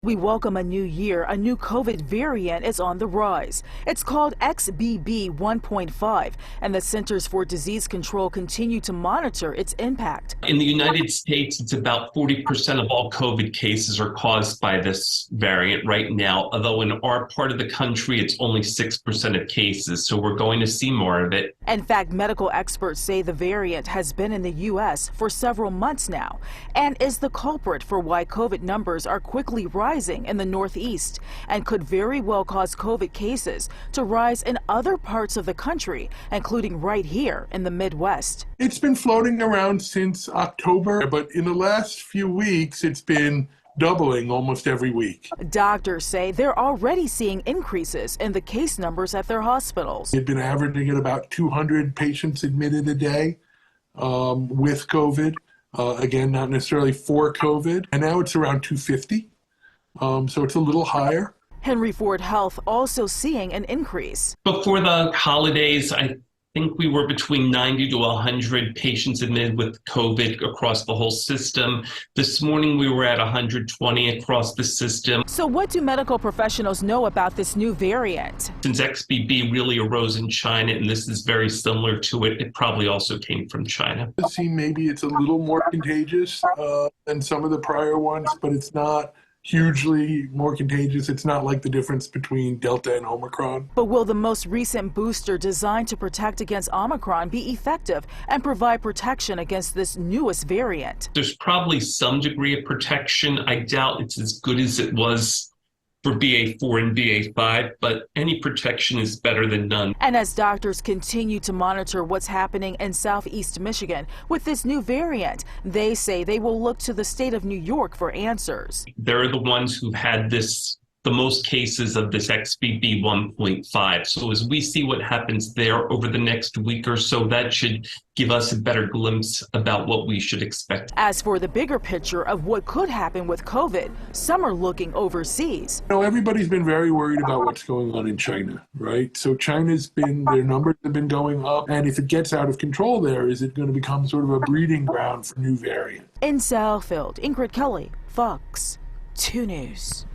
We welcome a new year. A new COVID variant is on the rise. It's called XBB.1.5, and the Centers for Disease Control continue to monitor its impact. In the United States, it's about 40% of all COVID cases are caused by this variant right now, although in our part of the country, it's only 6% of cases, so we're going to see more of it. In fact, medical experts say the variant has been in the U.S. for several months now and is the culprit for why COVID numbers are quickly rising in the Northeast and could very well cause COVID cases to rise in other parts of the country, including right here in the Midwest. It's been floating around since October, but in the last few weeks, it's been doubling almost every week. Doctors say they're already seeing increases in the case numbers at their hospitals. They've been averaging at about 200 patients admitted a day with COVID. Again, not necessarily for COVID. And now it's around 250. So it's a little higher. Henry Ford Health also seeing an increase. Before the holidays, I think we were between 90 to 100 patients admitted with COVID across the whole system. This morning we were at 120 across the system. So what do medical professionals know about this new variant? Since XBB really arose in China, and this is very similar to it, it probably also came from China. It seems maybe it's a little more contagious than some of the prior ones, but it's not hugely more contagious. It's not like the difference between Delta and Omicron. But will the most recent booster designed to protect against Omicron be effective and provide protection against this newest variant? There's probably some degree of protection. I doubt it's as good as it was for BA4 and BA5, but any protection is better than none. And as doctors continue to monitor what's happening in Southeast Michigan with this new variant, they say they will look to the state of New York for answers. They're the ones who've had the most cases of this XBB.1.5. So as we see what happens there over the next week or so, that should give us a better glimpse about what we should expect. As for the bigger picture of what could happen with COVID, some are looking overseas. Everybody's been very worried about what's going on in China, right? So their numbers have been going up, and if it gets out of control there, is it going to become sort of a breeding ground for new variants? In Southfield, Ingrid Kelly, Fox 2 News.